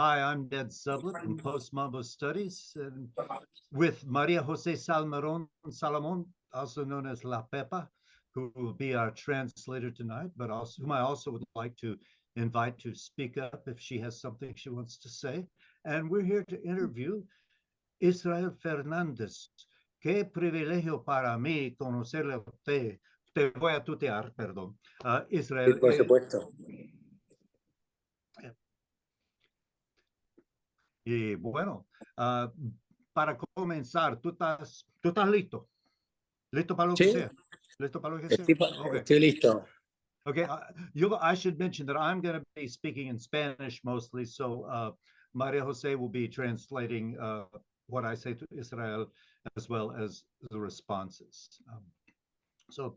Hi, I'm Ned Sublette from Post Mambo Studies, and with Maria Jose Salomon, also known as La Pepa, who will be our translator tonight, but also whom I also would like to invite to speak up if she has something she wants to say. And we're here to interview Israel Fernández. Qué privilegio para mí conocerle a usted. Te voy a tutear, perdón. Israel. Sí, por supuesto. Y bueno, para comenzar, ¿tú estás listo? ¿Listo para lo que sea? ¿Listo para lo que sea? Estoy listo. Okay, I should mention that I'm going to be speaking in Spanish mostly, so Maria Jose will be translating what I say to Israel as well as the responses. So,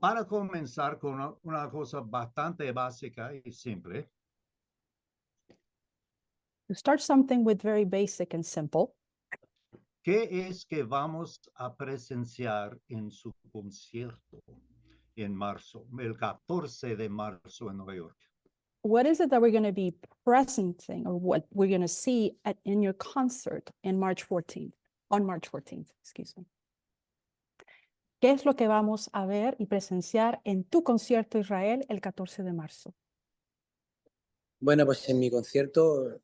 para comenzar con una cosa bastante básica y simple. To start something with very basic and simple. ¿Qué es que vamos a presenciar en su concierto en marzo, el 14 de marzo en Nueva York? What is it that we're going to be presenting, or what we're going to see in your concert on March 14th, excuse me? ¿Qué es lo que vamos a ver y presenciar en tu concierto Israel el 14 de marzo? Bueno, pues en mi concierto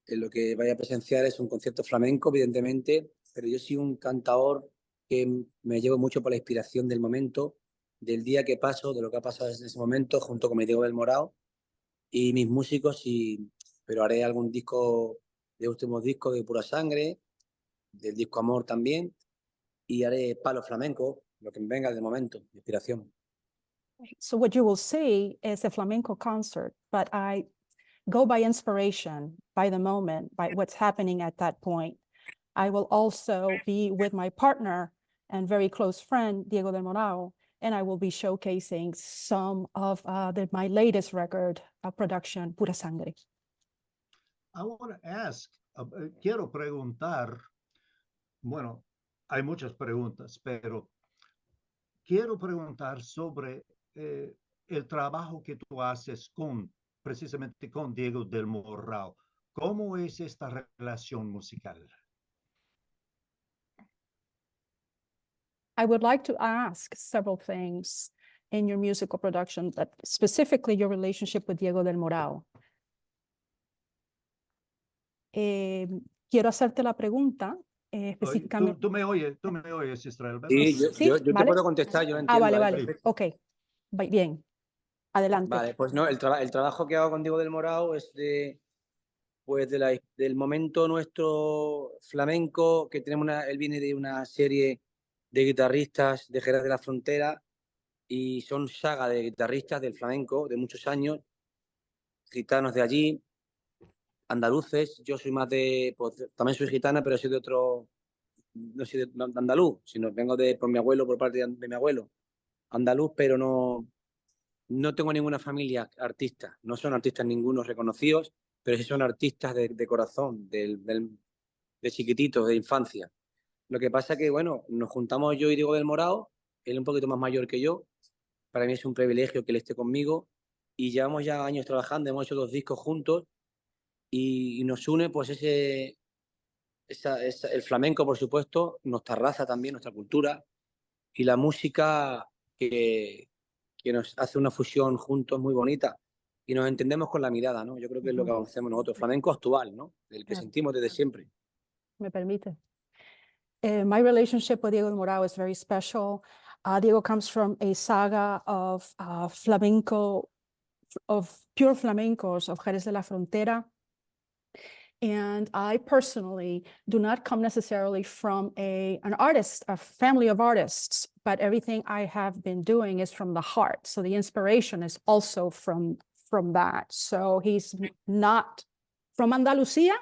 lo que vaya a presenciar es un concierto flamenco, evidentemente, pero yo soy un cantador que me llevo mucho por la inspiración del momento, del día que paso, de lo que ha pasado en ese momento, junto con mi Diego del Morao y mis músicos, pero haré algún disco de últimos discos de Pura Sangre, del disco Amor también, y haré palo flamenco, lo que me venga del momento, de inspiración. So what you will see is a flamenco concert, but I go by inspiration, by the moment, by what's happening at that point. I will also be with my partner and very close friend, Diego del Morao, and I will be showcasing some of my latest record production, Pura Sangre. I want to ask, quiero preguntar, bueno, hay muchas preguntas, pero quiero preguntar sobre el trabajo que tú haces precisamente con Diego del Morao. ¿Cómo es esta relación musical? I would like to ask several things in your musical production, but specifically your relationship with Diego del Morao. Quiero hacerte la pregunta específicamente. ¿Tú me oyes, Israel, ¿verdad? Sí, yo te puedo contestar, yo lo entiendo. Vale. Ok, bien. Adelante. Vale, pues no, el trabajo que hago con Diego del Morao es del momento nuestro flamenco, que tenemos él viene de una serie de guitarristas de Jerez de la Frontera y son saga de guitarristas del flamenco de muchos años, gitanos de allí, andaluces. Yo soy más pues, también soy gitana, pero soy de otro, no soy de andaluz, sino vengo por mi abuelo, por parte de mi abuelo, andaluz, pero no tengo ninguna familia artista, no son artistas ningunos reconocidos, pero sí son artistas de corazón, de chiquititos, de infancia. Lo que pasa que, bueno, nos juntamos yo y Diego del Morao, él un poquito más mayor que yo, para mí es un privilegio que él esté conmigo, y llevamos ya años trabajando, hemos hecho 2 discos juntos, y nos une pues el flamenco, por supuesto, nuestra raza también, nuestra cultura, y la música que nos hace una fusión juntos muy bonita, y nos entendemos con la mirada, ¿no? Yo creo que es lo que hacemos nosotros, flamenco actual, ¿no? El que sentimos desde siempre. Me permite. My relationship with Diego del Morao is very special. Diego comes from a saga of flamenco, of pure flamencos of Jerez de la Frontera. And I personally do not come necessarily from a family of artists, but everything I have been doing is from the heart. So the inspiration is also from that. So he's not from Andalucía,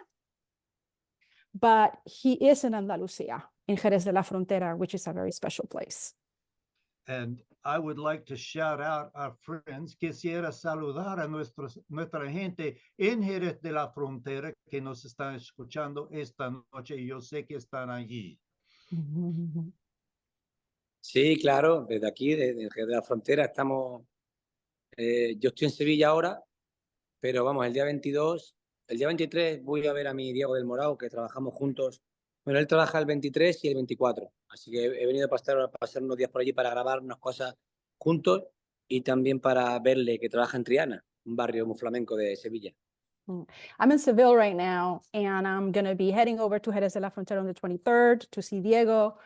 but he is in Andalucía, in Jerez de la Frontera, which is a very special place. And I would like to shout out our friends. Quisiera saludar a nuestra gente en Jerez de la Frontera que nos están escuchando esta noche, y yo sé que están allí. Sí, claro, desde aquí, desde Jerez de la Frontera, estamos... yo estoy en Sevilla ahora, pero vamos, el día 22 El día 23 voy a ver a mi Diego del Morao, que trabajamos juntos. Bueno, él trabaja el 23 y el 24. Así que he venido a pasar unos días por allí para grabar unas cosas juntos y también para verle que trabaja en Triana, un barrio muy flamenco de Sevilla. I'm in Seville right now, and I'm going to be heading over to Jerez de la Frontera on the 23rd to see Diego.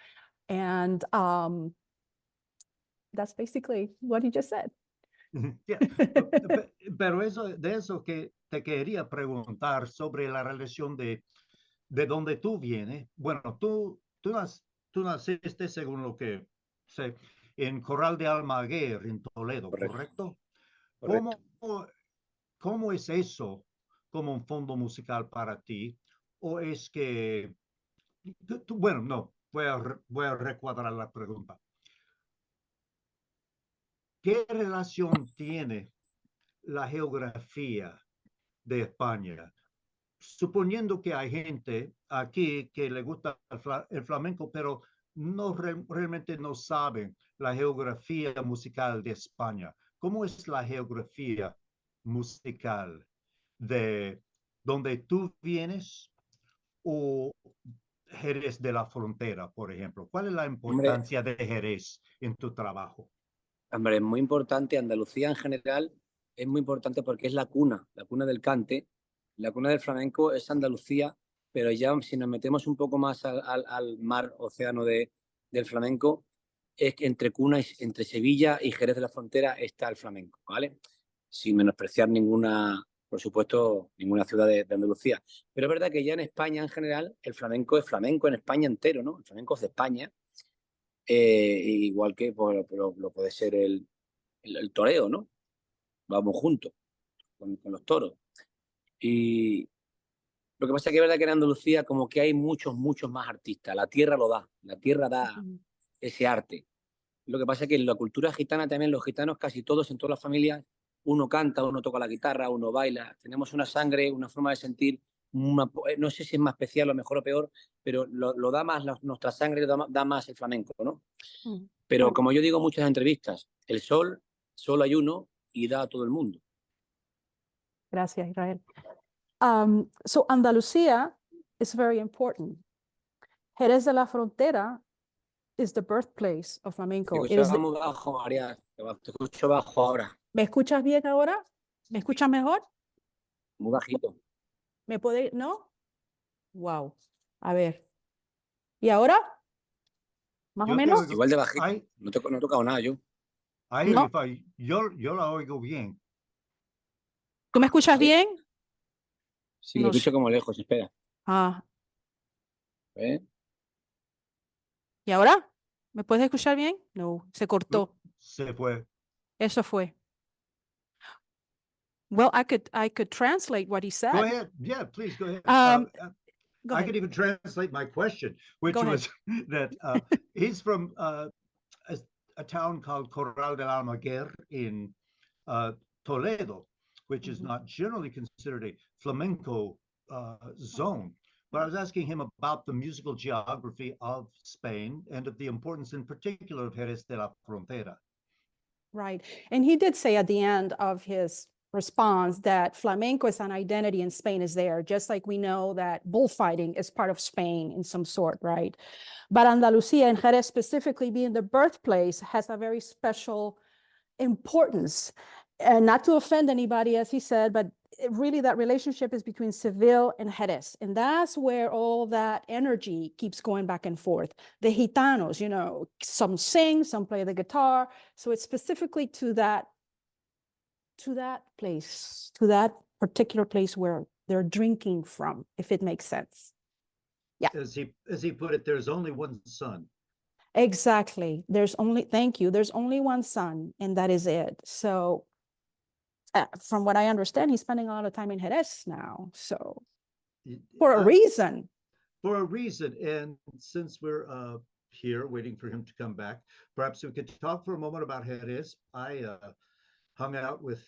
And that's basically what he just said. Yeah. Pero de eso que te quería preguntar sobre la relación de donde tú vienes. Bueno, tú naciste, según lo que sé, en Corral de Almaguer, en Toledo, ¿correcto? Correcto. ¿Cómo es eso como un fondo musical para ti? ¿O es que, bueno, no, voy a recuadrar la pregunta. ¿Qué relación tiene la geografía de España? Suponiendo que hay gente aquí que le gusta el flamenco, pero no realmente no saben la geografía musical de España. ¿Cómo es la geografía musical de donde tú vienes o Jerez de la Frontera, por ejemplo? ¿Cuál es la importancia de Jerez en tu trabajo? Hombre, es muy importante. Andalucía en general es muy importante porque es la cuna del cante. La cuna del flamenco es Andalucía, pero ya si nos metemos un poco más al mar, océano del flamenco, es que entre Sevilla y Jerez de la Frontera está el flamenco, ¿vale? Sin menospreciar ninguna, por supuesto, ninguna ciudad de Andalucía. Pero es verdad que ya en España en general el flamenco es flamenco en España entero, ¿no? El flamenco es de España. Igual que pues, lo puede ser el toreo, ¿no? Vamos juntos con los toros. Y lo que pasa es que es verdad que en Andalucía como que hay muchos más artistas. La tierra lo da, la tierra da ese arte. Lo que pasa es que en la cultura gitana también, los gitanos casi todos, en todas las familias, uno canta, uno toca la guitarra, uno baila. Tenemos una sangre, una forma de sentir, no sé si es más especial o mejor o peor, pero lo da más, nuestra sangre da más el flamenco, ¿no? Pero como yo digo en muchas entrevistas, el sol, solo hay uno y da a todo el mundo. Gracias, Israel. So Andalucía is very important. Jerez de la Frontera is the birthplace of flamenco. Te escucho muy bajo, María. Te escucho bajo ahora. ¿Me escuchas bien ahora? ¿Me escuchas mejor? Muy bajito. ¿Me puede? ¿No? Wow. A ver. ¿Y ahora? ¿Más o menos? Igual de bajito. No he tocado nada yo. No. Yo la oigo bien. ¿Tú me escuchas bien? Sí, lo escucho como lejos, espera. ¿Y ahora? ¿Me puedes escuchar bien? No, se cortó. Se fue. Eso fue. Well, I could translate what he said. Go ahead. Yeah, please go ahead. Go I ahead. could even translate my question, which was that he's from a town called Corral del Almaguer in Toledo, which is not generally considered a flamenco zone. But I was asking him about the musical geography of Spain and of the importance in particular of Jerez de la Frontera. Right. And he did say at the end of his response that flamenco as an identity in Spain is there, just like we know that bullfighting is part of Spain in some sort, right? But Andalusia and Jerez specifically being the birthplace has a very special importance. And not to offend anybody, as he said, but really that relationship is between Seville and Jerez. And that's where all that energy keeps going back and forth. The Gitanos, you know, some sing, some play the guitar. So it's specifically to that place, to that particular place where they're drinking from, if it makes sense. Yeah. As he put it, there's only one sun. Exactly. Thank you. There's only one sun, and that is it. So from what I understand, he's spending a lot of time in Jerez now. So for a reason. For a reason. And since we're here waiting for him to come back, perhaps we could talk for a moment about Jerez. I hung out with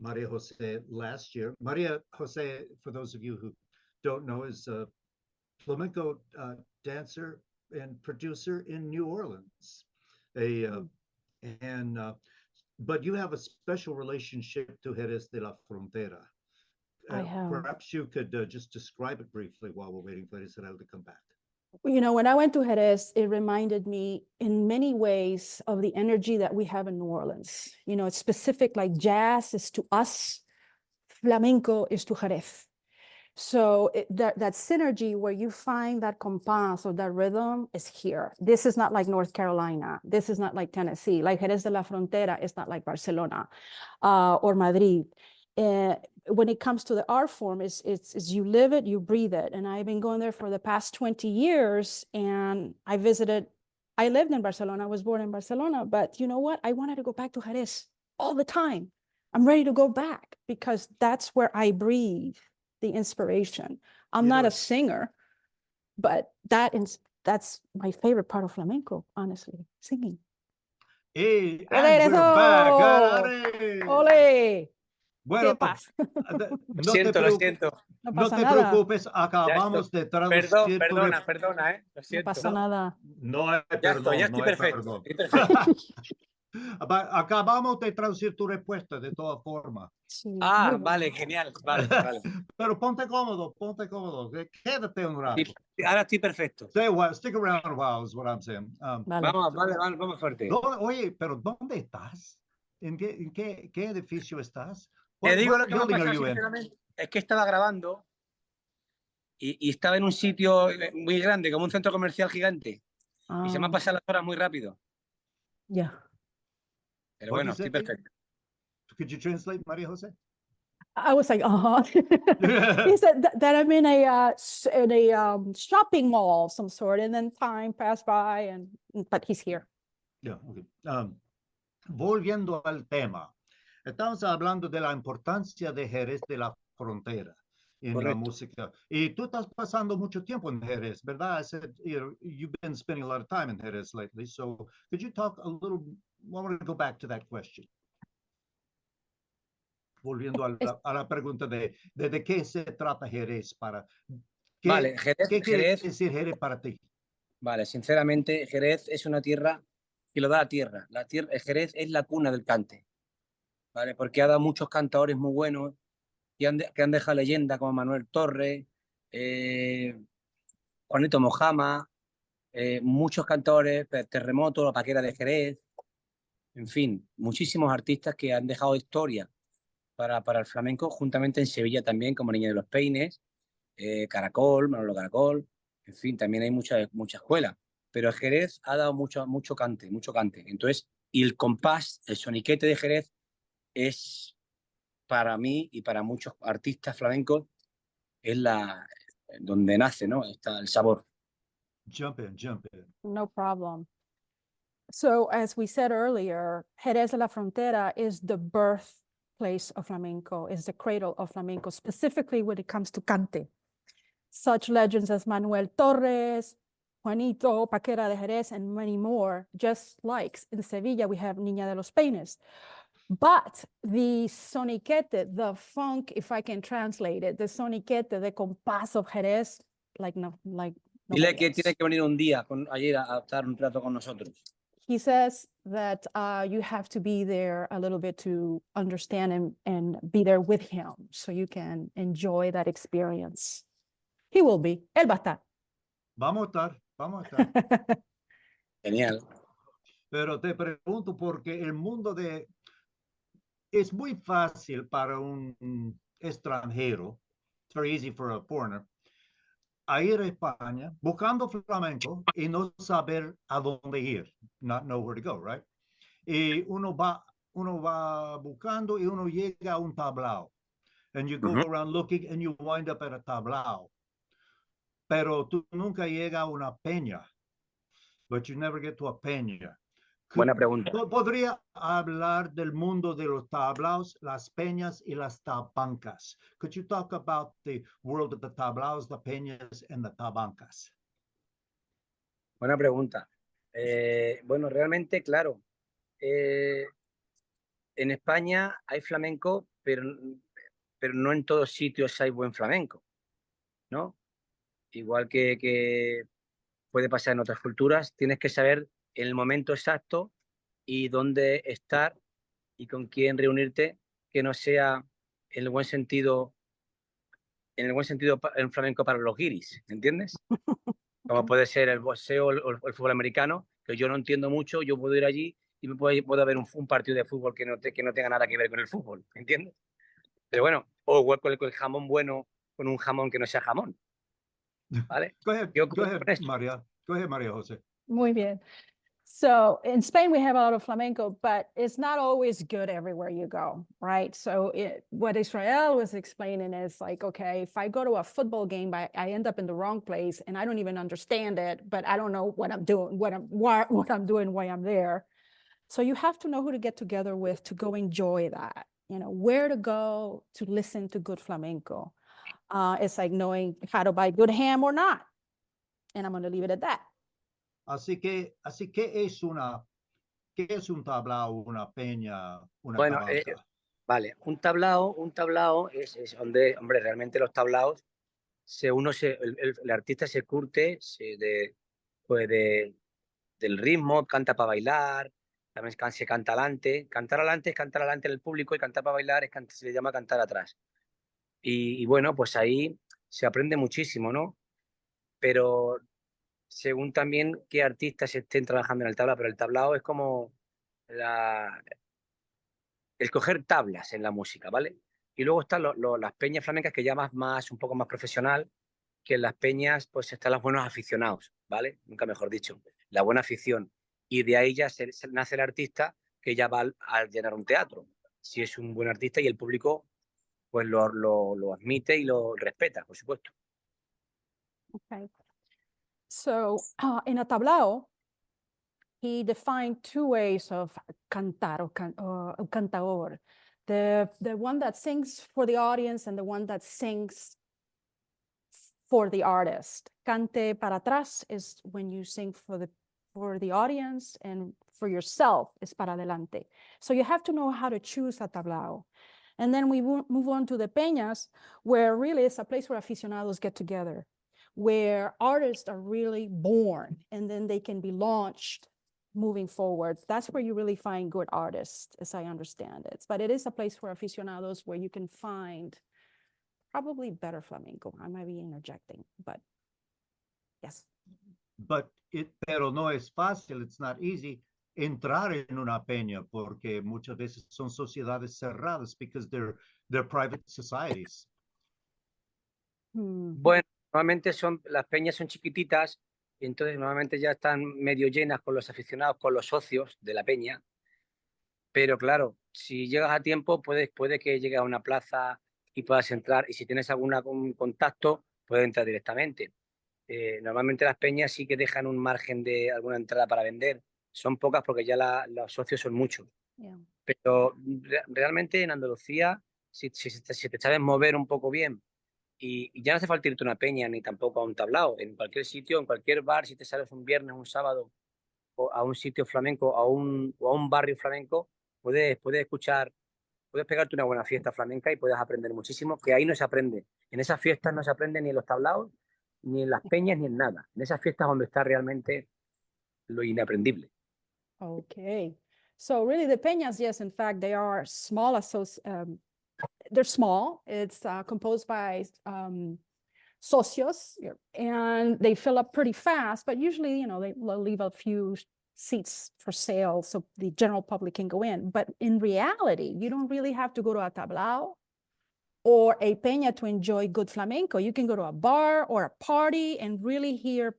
Maria Jose last year. Maria Jose, for those of you who don't know, is a flamenco dancer and producer in New Orleans. But you have a special relationship to Jerez de la Frontera. I have. Perhaps you could just describe it briefly while we're waiting for Israel to come back. You know, when I went to Jerez, it reminded me in many ways of the energy that we have in New Orleans. You know, it's specific, like jazz is to us, flamenco is to Jerez. So that synergy where you find that compás or that rhythm is here. This is not like North Carolina. This is not like Tennessee. Like Jerez de la Frontera is not like Barcelona or Madrid. When it comes to the art form, it's you live it, you breathe it. And I've been going there for the past 20 years, and I lived in Barcelona, I was born in Barcelona, but you know what? I wanted to go back to Jerez all the time. I'm ready to go back because that's where I breathe the inspiration. I'm not a singer, but that's my favorite part of flamenco, honestly, singing. Hey, and we're back. ¡Ole! Bueno, ¿Qué pasa? Lo siento. No no pasa te nada. preocupes, acabamos de traducir. Perdona, lo siento. No pasa nada. No hay perdón. Ya estoy Perdón. perfecto. Acabamos de traducir tu respuesta de todas formas. Sí, vale, genial. Vale. Pero ponte cómodo. Quédate un rato. Ahora estoy perfecto. Stick around a while is what I'm saying. vale. Vamos fuerte. Oye, pero ¿dónde estás? ¿En qué edificio estás? Te digo lo What que me ha building are pasado, you in? sinceramente, es que estaba grabando y estaba en un sitio muy grande, como un centro comercial gigante. Y se me han pasado las horas muy rápido. Yeah. Pero What'd bueno, you say? estoy perfecto. Could you translate, Maria Jose? I was like, He said that I'm in a shopping mall of some sort, and then time passed by, but he's here. Yeah, okay. Volviendo al tema, estamos hablando de la importancia de Jerez de la Frontera en la música. Y tú estás pasando mucho tiempo en Jerez, ¿verdad? I said, you've been spending a lot of time in Jerez lately. So could you talk a little, I want to go back to that question. Volviendo a la pregunta de qué se trata Jerez para... Vale, ¿Qué quiere decir Jerez para ti? Vale, sinceramente, Jerez es una tierra que lo da la tierra. Jerez es la cuna del cante, ¿vale? Porque ha dado muchos cantadores muy buenos que han dejado leyenda como Manuel Torres, Juanito Mojama, muchos cantadores, Terremoto, La Paquera de Jerez, en fin, muchísimos artistas que han dejado historia para el flamenco, juntamente en Sevilla también, como Niña de los Peines, Caracol, Manolo Caracol, en fin, también hay mucha escuela. Pero Jerez ha dado mucho cante. Entonces, y el compás, el soniquete de Jerez es, para mí y para muchos artistas flamencos, es donde nace, ¿no? Está el sabor. Jump in. No problem. So as we said earlier, Jerez de la Frontera is the birthplace of flamenco, is the cradle of flamenco, specifically when it comes to cante. Such legends as Manuel Torres, Juanito, Paquera de Jerez, and many more, just like in Sevilla, we have Niña de los Peines. But the soniquete, the funk, if I can translate it, the soniquete, the compás of Jerez, Dile que tiene que venir un día ayer a estar un rato con nosotros. He says that you have to be there a little bit to understand and be there with him so you can enjoy that experience. He will be. Él va a estar. Vamos a estar. Genial. Pero te pregunto porque el mundo es muy fácil para un extranjero, it's very easy for a foreigner, a ir a España buscando flamenco y no saber a dónde ir, not know where to go, right? Y uno va buscando y uno llega a un tablao. And you go around looking and you wind up at a tablao. Pero tú nunca llegas a una peña. But you never get to a peña. Buena pregunta. Podría hablar del mundo de los tablaos, las peñas y las tabancas. Could you talk about the world of the tablaos, the peñas, and the tabancas? Buena pregunta. Bueno, realmente, claro. En España hay flamenco, pero no en todos sitios hay buen flamenco, ¿no? Igual que puede pasar en otras culturas, tienes que saber el momento exacto y dónde estar y con quién reunirte, que no sea, en el buen sentido, en el buen sentido, en flamenco para los guiris, ¿entiendes? Como puede ser el boxeo o el fútbol americano, que yo no entiendo mucho, yo puedo ir allí y puedo ver un partido de fútbol que no tenga nada que ver con el fútbol, ¿entiendes? Pero bueno, o igual con el jamón bueno, con un jamón que no sea jamón, ¿vale? Go ahead, Yo go con ahead, esto. Maria. Go ahead, Maria Jose. Muy bien. So in Spain, we have a lot of flamenco, but it's not always good everywhere you go, right? So what Israel was explaining is like, okay, if I go to a football game, I end up in the wrong place and I don't even understand it, but I don't know what I'm doing, what I'm doing, why I'm there. So you have to know who to get together with to go enjoy that, you know, where to go to listen to good flamenco. It's like knowing how to buy good ham or not. And I'm going to leave it at that. Así que ¿qué es un tablao, una peña, una Bueno, cabalga? vale, un tablao es donde, hombre, realmente los tablaos, el artista se curte pues del ritmo, canta para bailar, también se canta adelante. Cantar adelante es cantar adelante en el público y cantar para bailar se le llama cantar atrás. Y bueno, pues ahí se aprende muchísimo, ¿no? Pero según también qué artistas estén trabajando en el tablao, pero el tablao es como el coger tablas en la música, ¿vale? Y luego están las peñas flamencas que ya un poco más profesional, que en las peñas pues están los buenos aficionados, ¿vale? Nunca mejor dicho, la buena afición. Y de ahí ya nace el artista que ya va al llenar un teatro. Si es un buen artista y el público pues lo admite y lo respeta, por supuesto. Okay. So in a tablao, he defined two ways of cantar or cantador. The one that sings for the audience and the one that sings for the artist. Cante para atrás is when you sing for the audience, and for yourself is para adelante. So you have to know how to choose a tablao. And then we move on to the peñas, where really it's a place where aficionados get together, where artists are really born and then they can be launched moving forward. That's where you really find good artists, as I understand it. But it is a place for aficionados where you can find probably better flamenco. I might be interjecting, but yes. Pero no es fácil, it's not easy entrar en una peña porque muchas veces son sociedades cerradas because they're private societies. Bueno, normalmente las peñas son chiquititas y entonces normalmente ya están medio llenas con los aficionados, con los socios de la peña. Pero claro, si llegas a tiempo, puede que llegues a una plaza y puedas entrar. Y si tienes algún contacto, puedes entrar directamente. Normalmente las peñas sí que dejan un margen de alguna entrada para vender. Son pocas porque ya los socios son muchos. Yeah. Pero realmente en Andalucía, si te sabes mover un poco bien, y ya no hace falta irte a una peña ni tampoco a un tablao. En cualquier sitio, en cualquier bar, si te sales un viernes, un sábado, o a un sitio flamenco, o a un barrio flamenco, puedes escuchar, puedes pegarte una buena fiesta flamenca y puedes aprender muchísimo, que ahí no se aprende. En esas fiestas no se aprende ni en los tablaos, ni en las peñas, ni en nada. En esas fiestas donde está realmente lo inaprendible. Okay. So really the peñas, yes, in fact, they are small, they're small. It's composed by socios, and they fill up pretty fast, but usually, you know, they'll leave a few seats for sale so the general public can go in. But in reality, you don't really have to go to a tablao or a peña to enjoy good flamenco. You can go to a bar or a party and really hear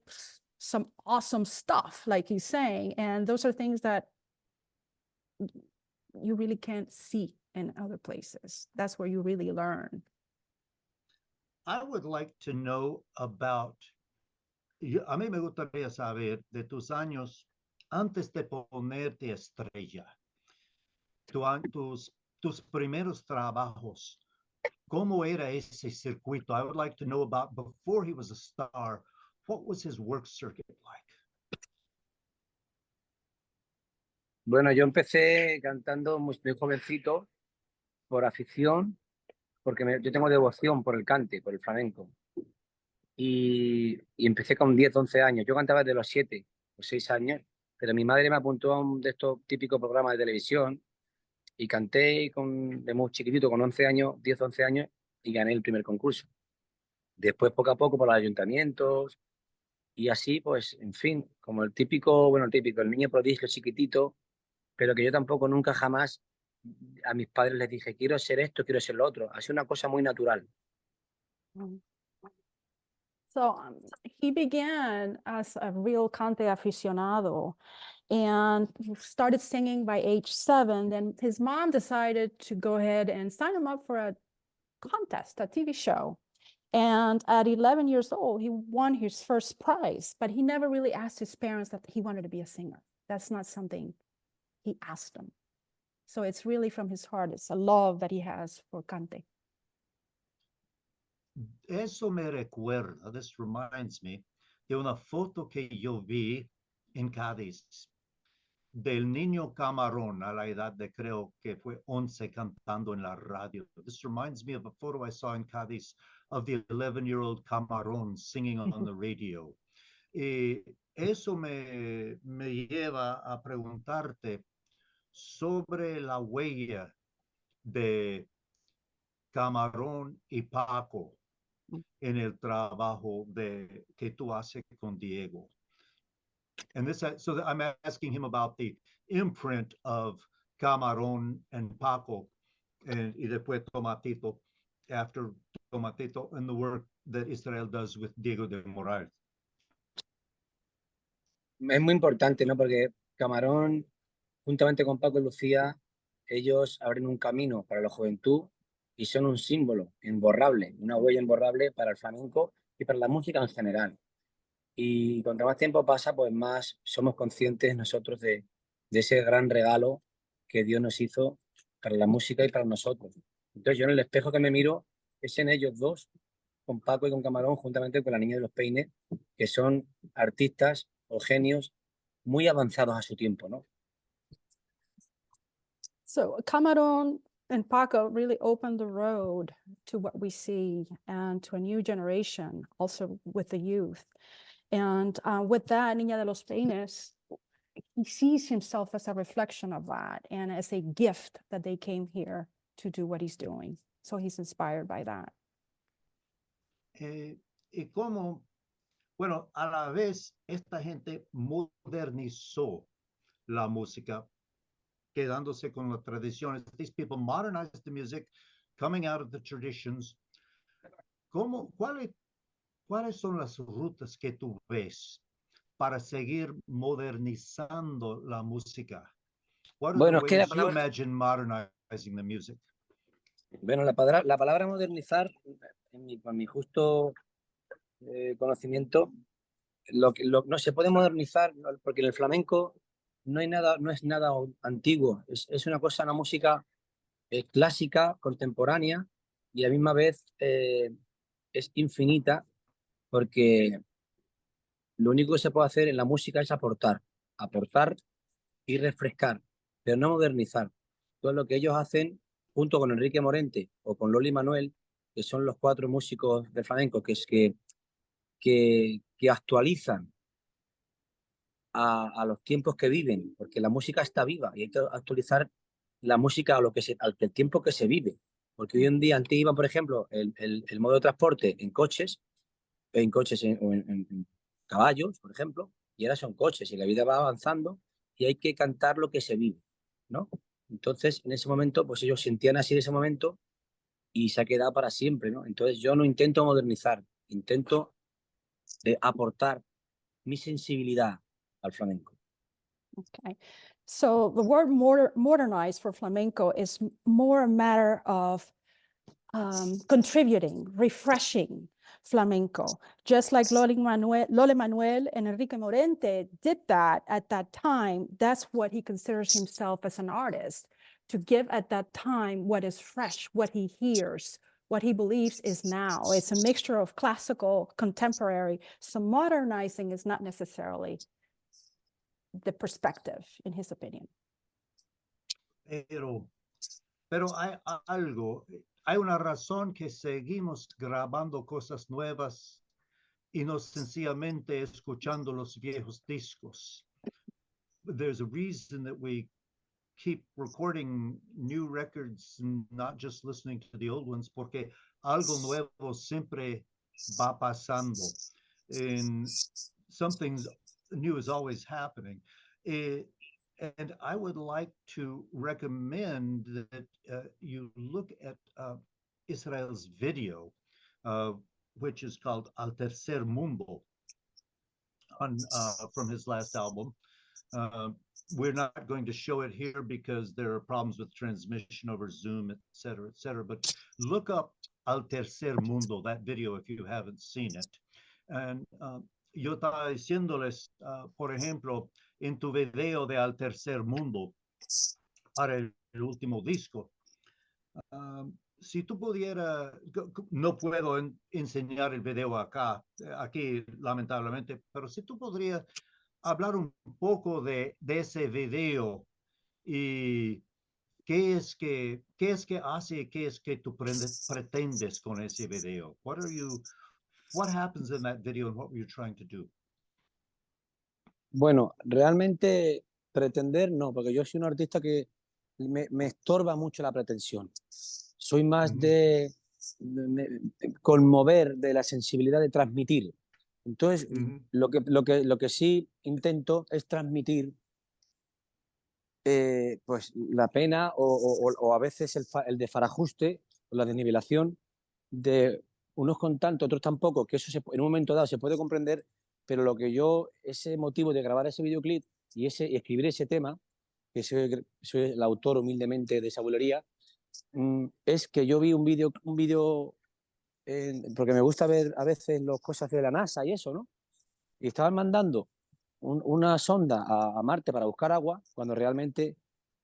some awesome stuff, like he's saying. And those are things that you really can't see in other places. That's where you really learn. I would like to know about, a mí me gustaría saber de tus años antes de ponerte estrella, tus primeros trabajos, ¿cómo era ese circuito? I would like to know about before he was a star, what was his work circuit like? Bueno, yo empecé cantando muy jovencito por afición, porque yo tengo devoción por el cante, por el flamenco. Y empecé con 10, 11 años. Yo cantaba desde los 7 o 6 años, pero mi madre me apuntó a un de estos típicos programas de televisión y canté de muy chiquitito, con 11 años, 10, 11 años, y gané el primer concurso. Después, poco a poco, por los ayuntamientos y así, pues, en fin, como el típico, bueno, el típico, el niño prodigio chiquitito, pero que yo tampoco nunca jamás a mis padres les dije, quiero ser esto, quiero ser lo otro. Ha sido una cosa muy natural. So he began as a real cante aficionado and started singing by age 7. Then his mom decided to go ahead and sign him up for a contest, a TV show. And at 11 years old, he won his first prize, but he never really asked his parents that he wanted to be a singer. That's not something he asked them. So it's really from his heart. It's a love that he has for cante. Eso me recuerda, this reminds me, de una foto que yo vi en Cádiz del niño camarón a la edad de creo que fue 11 cantando en la radio. This reminds me of a photo I saw in Cádiz of the 11-year-old camarón singing on the radio. Y eso me lleva a preguntarte sobre la huella de Camarón y Paco en el trabajo que tú haces con Diego. And this, so that I'm asking him about the imprint of Camarón and Paco, y después Tomatito, after Tomatito, and the work that Israel does with Diego de Moral. Es muy importante, ¿no? Porque Camarón, juntamente con Paco y Lucía, ellos abren un camino para la juventud y son un símbolo imborrable, una huella imborrable para el flamenco y para la música en general. Y cuanto más tiempo pasa, pues más somos conscientes nosotros de ese gran regalo que Dios nos hizo para la música y para nosotros. Entonces yo en el espejo que me miro es en ellos dos, con Paco y con Camarón, juntamente con la Niña de los Peines, que son artistas o genios muy avanzados a su tiempo, ¿no? So Camarón and Paco really opened the road to what we see and to a new generation, also with the youth. And with that, Niña de los Peines, he sees himself as a reflection of that and as a gift that they came here to do what he's doing. So he's inspired by that. Y cómo, bueno, a la vez esta gente modernizó la música, quedándose con las tradiciones. These people modernized the music, coming out of the traditions. ¿Cuáles son las rutas que tú ves para seguir modernizando la música? What are Bueno, the es que la ways you palabra, imagine modernizing the music? bueno, la palabra modernizar, por mi justo conocimiento, no se puede modernizar porque en el flamenco no es nada antiguo, es una cosa, una música clásica, contemporánea y a la misma vez es infinita porque lo único que se puede hacer en la música es aportar y refrescar, pero no modernizar. Todo lo que ellos hacen junto con Enrique Morente o con Loli Manuel, que son los 4 músicos del flamenco que actualizan a los tiempos que viven, porque la música está viva y hay que actualizar la música al tiempo que se vive. Porque hoy en día, antes iba, por ejemplo, el modo de transporte en coches o en caballos, por ejemplo, y ahora son coches y la vida va avanzando y hay que cantar lo que se vive, ¿no? Entonces, en ese momento, pues ellos sentían así en ese momento y se ha quedado para siempre, ¿no? Entonces, yo no intento modernizar, intento aportar mi sensibilidad al flamenco. Okay. So the word modernize for flamenco is more a matter of contributing, refreshing flamenco. Just like Lole Manuel and Enrique Morente did that at that time, that's what he considers himself as an artist, to give at that time what is fresh, what he hears, what he believes is now. It's a mixture of classical, contemporary. So modernizing is not necessarily the perspective, in his opinion. Pero hay algo, hay una razón que seguimos grabando cosas nuevas y no sencillamente escuchando los viejos discos. There's a reason that we keep recording new records and not just listening to the old ones, porque algo nuevo siempre va pasando. And something new is always happening. And I would like to recommend that you look at Israel's video, which is called Al Tercer Mundo, from his last album. We're not going to show it here because there are problems with transmission over Zoom, et cetera. But look up Al Tercer Mundo, that video, if you haven't seen it. And yo estaba diciéndoles, por ejemplo, en tu video de Al Tercer Mundo para el último disco, si tú pudieras, no puedo enseñar el video aquí lamentablemente, pero si tú podrías hablar un poco de ese video y qué es que hace, qué es que tú pretendes con ese video. What happens in that video and what were you trying to do? Bueno, realmente pretender no, porque yo soy un artista que me estorba mucho la pretensión. Soy más de conmover, de la sensibilidad de transmitir. Entonces, lo que sí intento es transmitir pues la pena o a veces el desfarajuste o la desnivelación de unos con tanto, otros tampoco, que eso en un momento dado se puede comprender, pero ese motivo de grabar ese videoclip y escribir ese tema, que soy el autor humildemente de esa bulería, es que yo vi un vídeo porque me gusta ver a veces las cosas de la NASA y eso, ¿no? Y estaban mandando una sonda a Marte para buscar agua, cuando realmente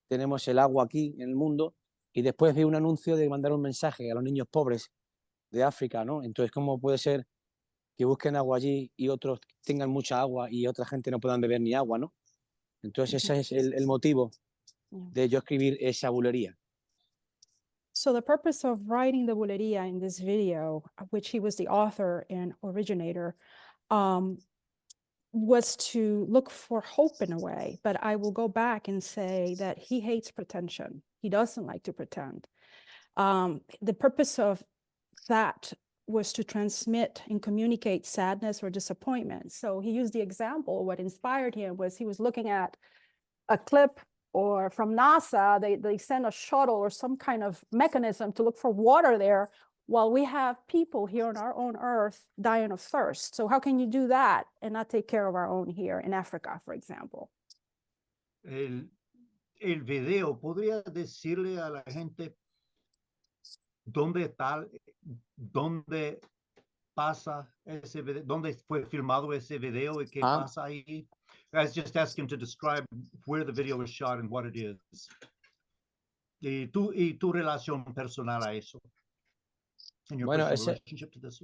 tenemos el agua aquí en el mundo, y después vi un anuncio de mandar un mensaje a los niños pobres de África, ¿no? Entonces, ¿cómo puede ser que busquen agua allí y otros tengan mucha agua y otra gente no puedan beber ni agua, ¿no? Entonces, ese es el motivo de yo escribir esa bulería. So the purpose of writing the bulería in this video, which he was the author and originator, was to look for hope in a way. But I will go back and say that he hates pretension. He doesn't like to pretend. The purpose of that was to transmit and communicate sadness or disappointment. So he used the example, what inspired him was he was looking at a clip or from NASA, they send a shuttle or some kind of mechanism to look for water there while we have people here on our own earth dying of thirst. So how can you do that and not take care of our own here in Africa, for example? El video, ¿podría decirle a la gente dónde pasa ese video, dónde fue filmado ese video y qué pasa ahí? I was just asking him to describe where the video was shot and what it is. Y tu relación personal a eso. And your personal relationship to this.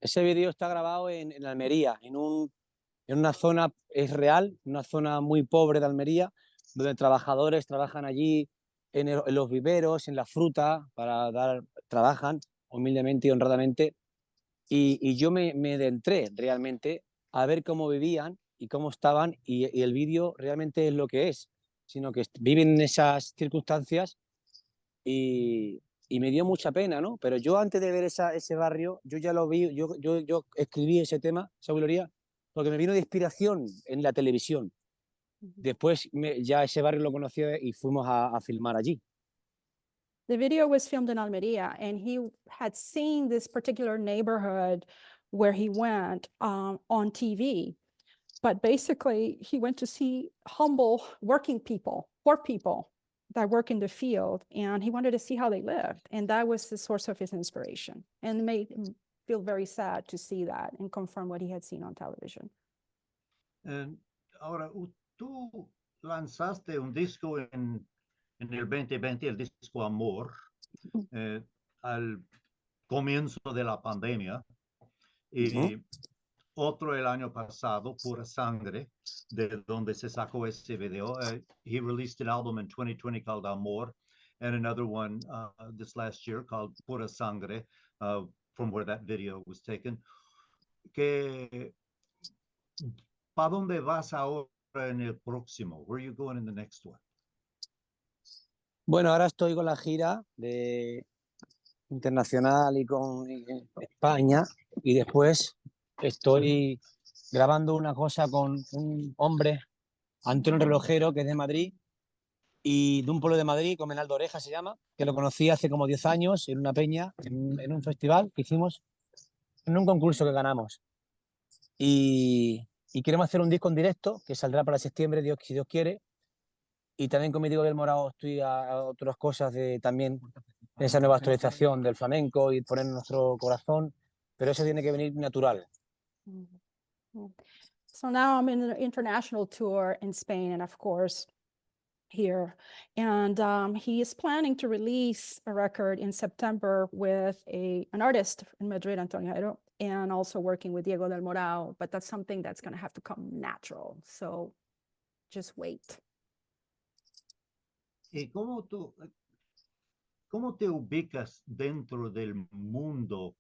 Ese video está grabado en Almería, en una zona, es real, una zona muy pobre de Almería, donde trabajadores trabajan allí en los viveros, en la fruta, trabajan humildemente y honradamente. Y yo me adentré realmente a ver cómo vivían y cómo estaban, y el vídeo realmente es lo que es, sino que viven en esas circunstancias y me dio mucha pena, ¿no? Pero yo antes de ver ese barrio, yo ya lo vi, yo escribí ese tema, esa bulería, porque me vino de inspiración en la televisión. Después ya ese barrio lo conocí y fuimos a filmar allí. The video was filmed in Almería, and he had seen this particular neighborhood where he went on TV. But basically, he went to see humble working people, poor people that work in the field, and he wanted to see how they lived. And that was the source of his inspiration, and made him feel very sad to see that and confirm what he had seen on television. Ahora, tú lanzaste un disco en el 2020, el disco Amor, al comienzo de la pandemia, y otro el año pasado, Pura Sangre, de donde se sacó ese video. He released an album in 2020 called Amor, and another one this last year called Pura Sangre, from where that video was taken. ¿Para dónde vas ahora en el próximo? Where are you going in the next one? Bueno, ahora estoy con la gira de internacional y con España, y después estoy grabando una cosa con un hombre, Antonio Relojero, que es de Madrid, y de un pueblo de Madrid, Comenaldo Oreja se llama, que lo conocí hace como 10 años en una peña, en un festival que hicimos, en un concurso que ganamos. Y queremos hacer un disco en directo que saldrá para septiembre, Dios, si Dios quiere. Y también con mi Diego del Morao estoy a otras cosas de también esa nueva actualización del flamenco y poner nuestro corazón, pero eso tiene que venir natural. So now I'm in an international tour in Spain and of course here. And he is planning to release a record in September with an artist in Madrid, Antonio Jairo, and also working with Diego del Morao, but that's something that's going to have to come natural. So just wait. ¿Y cómo te ubicas dentro del mundo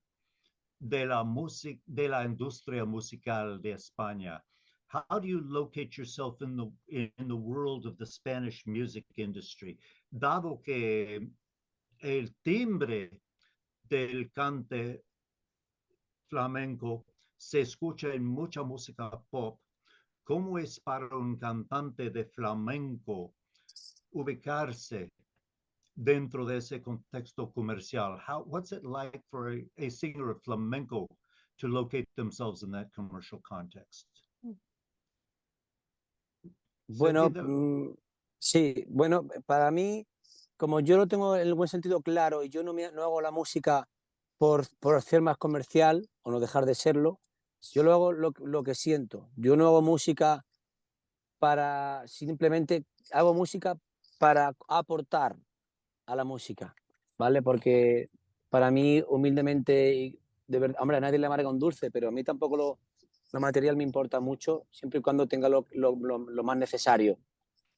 de la música, de la industria musical de España? How do you locate yourself in the world of the Spanish music industry? Dado que el timbre del cante flamenco se escucha en mucha música pop, ¿cómo es para un cantante de flamenco ubicarse dentro de ese contexto comercial? What's it like for a singer of flamenco to locate themselves in that commercial context? Bueno, sí, bueno, para mí, como yo lo tengo en el buen sentido claro y yo no hago la música por ser más comercial o no dejar de serlo, yo lo hago lo que siento. Yo no hago música para, simplemente hago música para aportar a la música, ¿vale? Porque para mí, humildemente, de verdad, hombre, a nadie le amarga un dulce, pero a mí tampoco lo material me importa mucho, siempre y cuando tenga lo más necesario.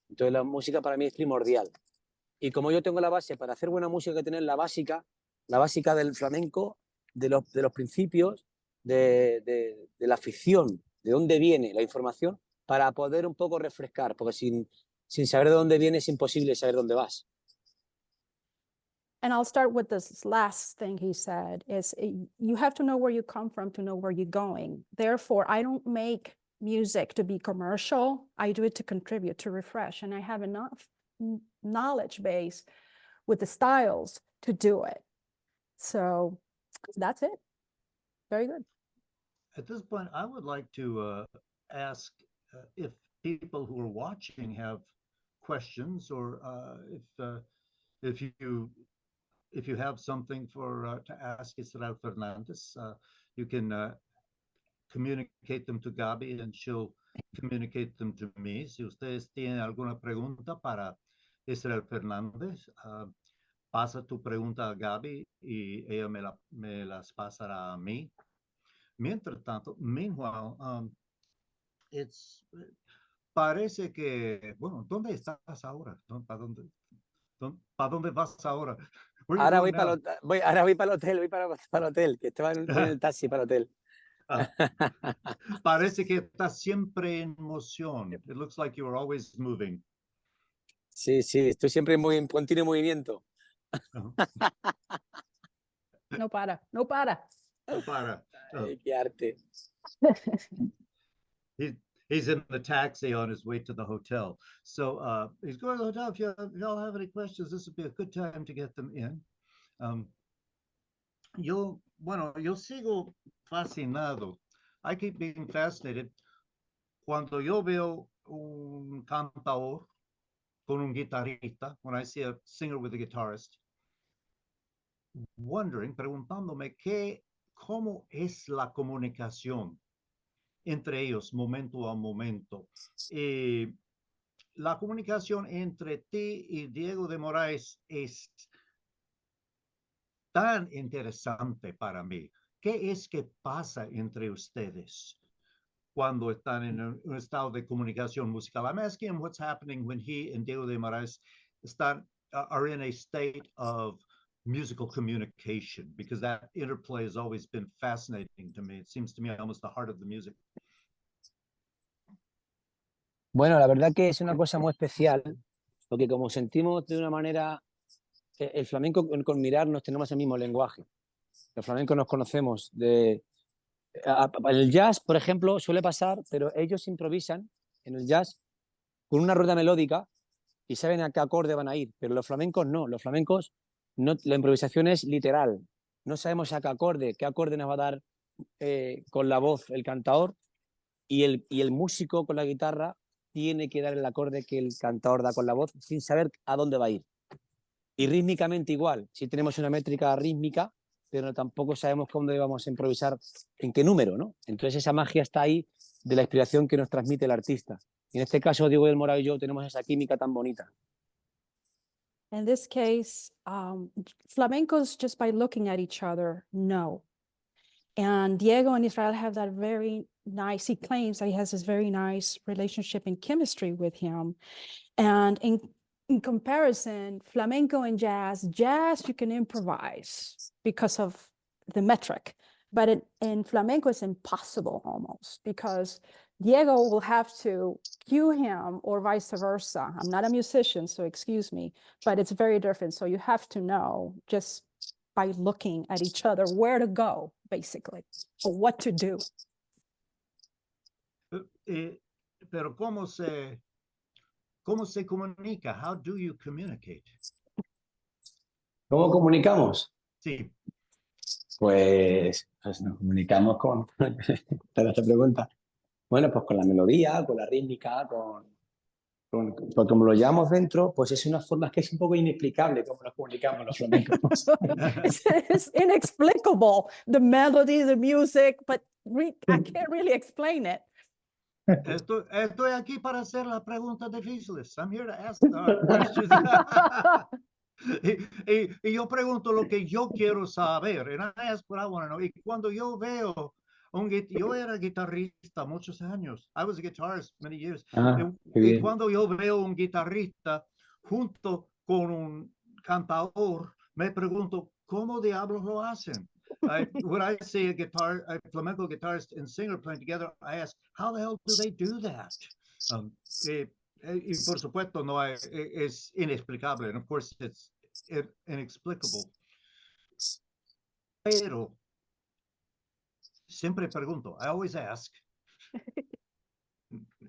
Entonces la música para mí es primordial. Y como yo tengo la base, para hacer buena música hay que tener la básica del flamenco, de los principios, de la ficción, de dónde viene la información, para poder un poco refrescar, porque sin saber de dónde viene es imposible saber dónde vas. And I'll start with this last thing he said, is you have to know where you come from to know where you're going. Therefore, I don't make music to be commercial. I do it to contribute, to refresh. And I have enough knowledge base with the styles to do it. So that's it. Very good. At this point, I would like to ask if people who are watching have questions, or if you have something to ask Israel Fernández, you can communicate them to Gaby and she'll communicate them to me. Si ustedes tienen alguna pregunta para Israel Fernández, pasa tu pregunta a Gaby y ella me las pasará a mí. Mientras tanto, meanwhile, parece que, bueno, ¿dónde estás ahora? ¿Para dónde vas ahora? Ahora voy para el hotel, que estaba en el taxi para el hotel. Parece que estás siempre en moción. It looks like you are always moving. Sí, sí, estoy siempre en continuo movimiento. No para, no para. No para. Ay, qué arte. He's in the taxi on his way to the hotel. So he's going to the hotel. If y'all have any questions, this would be a good time to get them in. Yo sigo fascinado. I keep being fascinated cuando yo veo un cantador con un guitarrista, when I see a singer with a guitarist, preguntándome cómo es la comunicación entre ellos momento a momento. La comunicación entre ti y Diego de Moraes es tan interesante para mí. ¿Qué es que pasa entre ustedes cuando están en un estado de comunicación musical? I'm asking him what's happening when he and Diego de Moraes are in a state of musical communication, because that interplay has always been fascinating to me. It seems to me almost the heart of the music. Bueno, la verdad que es una cosa muy especial, porque como sentimos de una manera el flamenco con mirarnos tenemos el mismo lenguaje. Los flamencos nos conocemos. El jazz, por ejemplo, suele pasar, pero ellos improvisan en el jazz con una rueda melódica y saben a qué acorde van a ir, pero los flamencos no. Los flamencos, no, la improvisación es literal. No sabemos a qué acorde nos va a dar con la voz el cantador y el músico con la guitarra tiene que dar el acorde que el cantador da con la voz sin saber a dónde va a ir. Y rítmicamente igual, si tenemos una métrica rítmica, pero tampoco sabemos cómo vamos a improvisar, en qué número, ¿no? Entonces esa magia está ahí de la inspiración que nos transmite el artista. Y en este caso, Diego del Morado y yo tenemos esa química tan bonita. In this case, flamencos, just by looking at each other, know. And Diego and Israel have that very nice, he claims that he has this very nice relationship and chemistry with him. And in comparison, flamenco and jazz you can improvise because of the metric. But in flamenco, it's impossible almost because Diego will have to cue him or vice versa. I'm not a musician, so excuse me, but it's very different. So you have to know just by looking at each other where to go, basically, or what to do. Pero ¿cómo se comunica? How do you communicate? ¿Cómo comunicamos? Sí. Pues nos comunicamos con esta pregunta. Bueno, pues con la melodía, con la rítmica, porque como lo llevamos dentro, pues es una forma que es un poco inexplicable cómo nos comunicamos los flamencos. It's inexplicable, the melody, the music, but I can't really explain it. Estoy aquí para hacer las preguntas difíciles. I'm here to ask questions. y yo pregunto lo que yo quiero saber. And I ask what I want to know. Y cuando yo veo yo era guitarrista muchos años. I was a guitarist many years. Y cuando yo veo un guitarrista junto con un cantador, me pregunto, ¿cómo diablos lo hacen? When I see a flamenco guitarist and singer playing together, I ask, how the hell do they do that? Y por supuesto, no es inexplicable. And of course, it's inexplicable. Pero siempre pregunto, I always ask.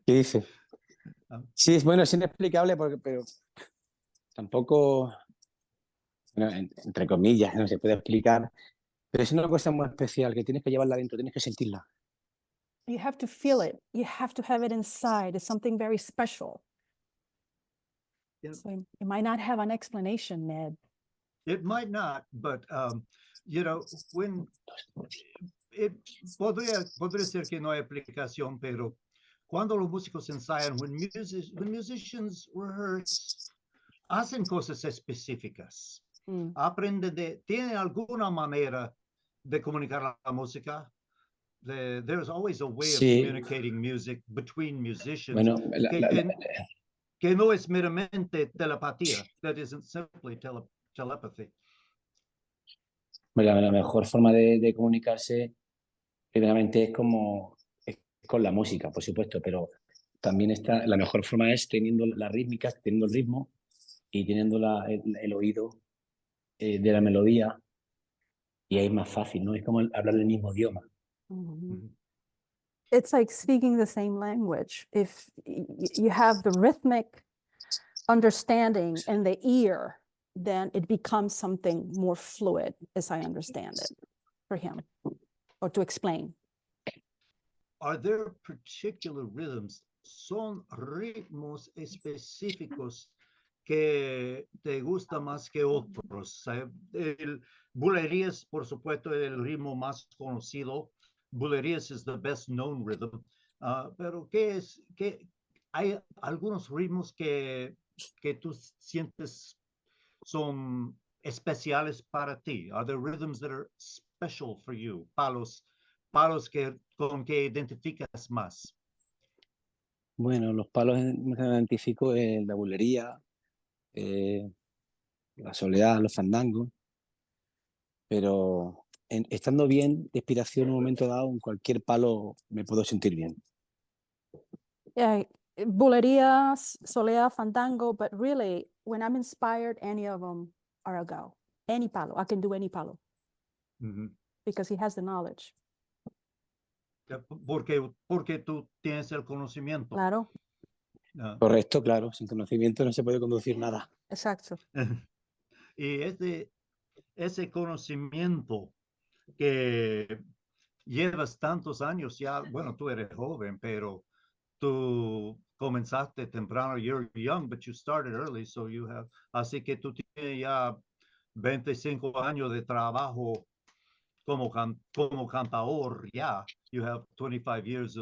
¿Qué dice? Sí, bueno, es inexplicable, pero tampoco, bueno, entre comillas, no se puede explicar, pero es una cosa muy especial que tienes que llevarla dentro, tienes que sentirla. You have to feel it. You have to have it inside. It's something very special. Yeah. So it might not have an explanation, Ned. It might not, but you know, when podría ser que no hay explicación, pero cuando los músicos ensayan, when musicians rehearse, hacen cosas específicas. Aprenden tienen alguna manera de comunicar la música. There's always a way of communicating music between musicians. Bueno, que no es meramente telepatía. That isn't simply telepathy. La mejor forma de comunicarse, primeramente, es con la música, por supuesto, pero también la mejor forma es teniendo la rítmica, teniendo el ritmo y teniendo el oído de la melodía, y ahí es más fácil, ¿no? Es como hablar el mismo idioma. It's like speaking the same language. If you have the rhythmic understanding and the ear, then it becomes something more fluid, as I understand it, for him, or to explain. Are there particular rhythms? ¿Son ritmos específicos que te gusta más que otros? Bulerías, por supuesto, es el ritmo más conocido. Bulerías is the best known rhythm. Pero hay algunos ritmos que tú sientes son especiales para ti? Are there rhythms that are special for you? Palos con que identificas más. Bueno, los palos que me identifico es la bulería, la soledad, los fandangos, pero estando bien de inspiración en un momento dado, en cualquier palo me puedo sentir bien. Yeah, bulerías, soledad, fandango, but really, when I'm inspired, any of them are a go. Any palo, I can do any palo Ujú. because he has the knowledge. Porque tú tienes el conocimiento. Claro, Ah. Correcto, claro. Sin conocimiento no se puede conducir nada. exacto. Y ese conocimiento que llevas tantos años ya, bueno, tú eres joven, pero tú comenzaste temprano, you're young, but you started early, so you have, así que tú tienes ya 25 años de trabajo como cantador, ya. You have 25 years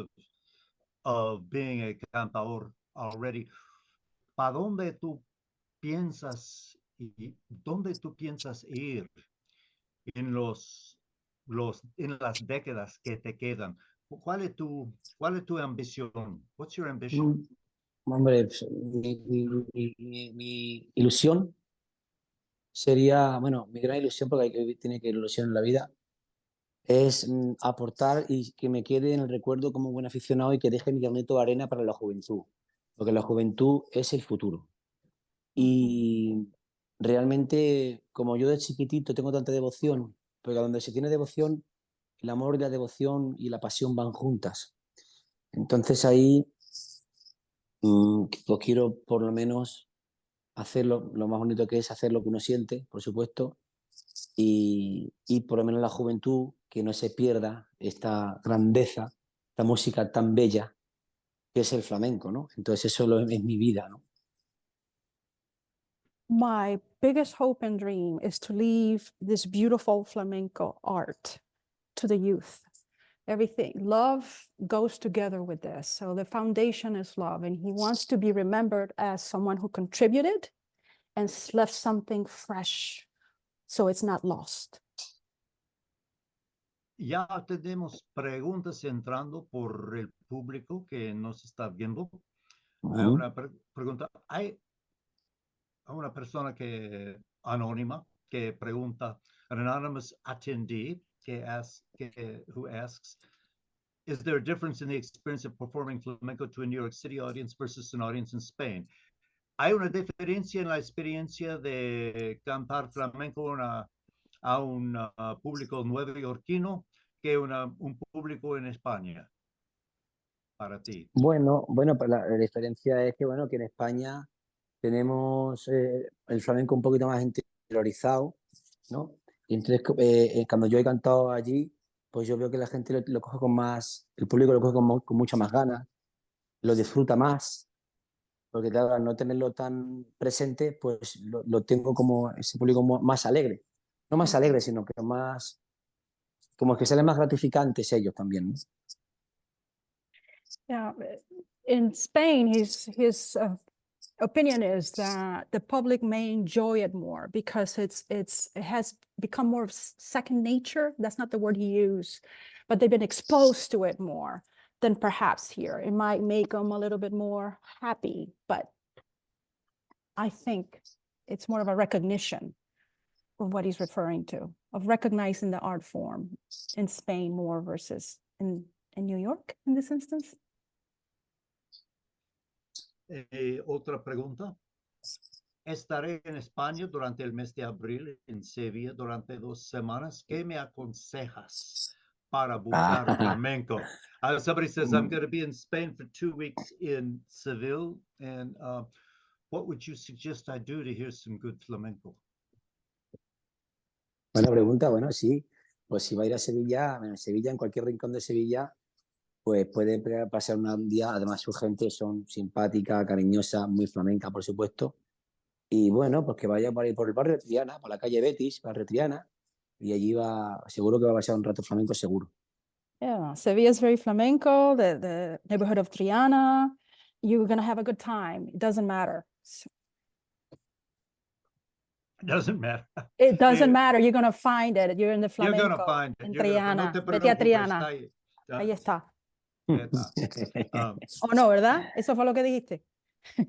of being a cantador already. ¿Para dónde tú piensas y dónde tú piensas ir en en las décadas que te quedan? ¿Cuál es tu ambición? What's your ambition? Hombre, mi ilusión sería, bueno, mi gran ilusión, porque tiene que ilusión en la vida, es aportar y que me quede en el recuerdo como buen aficionado y que deje mi granito de arena para la juventud, porque la juventud es el futuro. Y realmente, como yo de chiquitito tengo tanta devoción, porque donde se tiene devoción, el amor y la devoción y la pasión van juntas. Entonces ahí, pues quiero por lo menos hacer lo más bonito que es hacer lo que uno siente, por supuesto, y por lo menos la juventud, que no se pierda esta grandeza, esta música tan bella que es el flamenco, ¿no? Entonces eso es mi vida, ¿no? My biggest hope and dream is to leave this beautiful flamenco art to the youth. Everything, love goes together with this. So the foundation is love, and he wants to be remembered as someone who contributed and left something fresh, so it's not lost. Ya tenemos preguntas entrando por el público que nos está viendo. Hay una pregunta. Hay una persona anónima que pregunta, an anonymous attendee who asks, is there a difference in the experience of performing flamenco to a New York City audience versus an audience in Spain? ¿Hay una diferencia en la experiencia de cantar flamenco a un público neoyorquino que un público en España para ti? Bueno, pues la diferencia es que, bueno, que en España tenemos el flamenco un poquito más interiorizado, ¿no? Y entonces, cuando yo he cantado allí, pues yo veo que la gente lo coge con más, el público lo coge con mucha más ganas, lo disfruta más, porque claro, al no tenerlo tan presente, pues lo tengo como ese público más alegre. No más alegre, sino que más, como que salen más gratificantes ellos también, ¿no? Yeah, in Spain, his opinion is that the public may enjoy it more because it has become more of second nature. That's not the word he used, but they've been exposed to it more than perhaps here. It might make them a little bit more happy, but I think it's more of a recognition of what he's referring to, of recognizing the art form in Spain more versus in New York in this instance. Otra pregunta. Estaré en España durante el mes de abril, en Sevilla, durante 2 semanas. ¿Qué me aconsejas para buscar flamenco? Somebody says, I'm going to be in Spain for 2 weeks in Seville. And what would you suggest I do to hear some good flamenco? Buena pregunta, bueno, sí. Pues si va a ir a Sevilla, en Sevilla, en cualquier rincón de Sevilla, pues puede pasar un día. Además, su gente son simpática, cariñosa, muy flamenca, por supuesto. Y bueno, pues que vaya por ahí por el barrio de Triana, por la calle Betis, barrio Triana, y allí seguro que va a pasar un rato flamenco, seguro. Yeah, Sevilla is very flamenco, the neighborhood of Triana. You're going to have a good time. It doesn't matter. Doesn't matter. It doesn't matter. You're going to find it. You're in the You're going to flamenco find it. en No Triana. te Vete a preocupes. Triana. Ahí está. ¿O no, verdad? Eso fue lo que dijiste.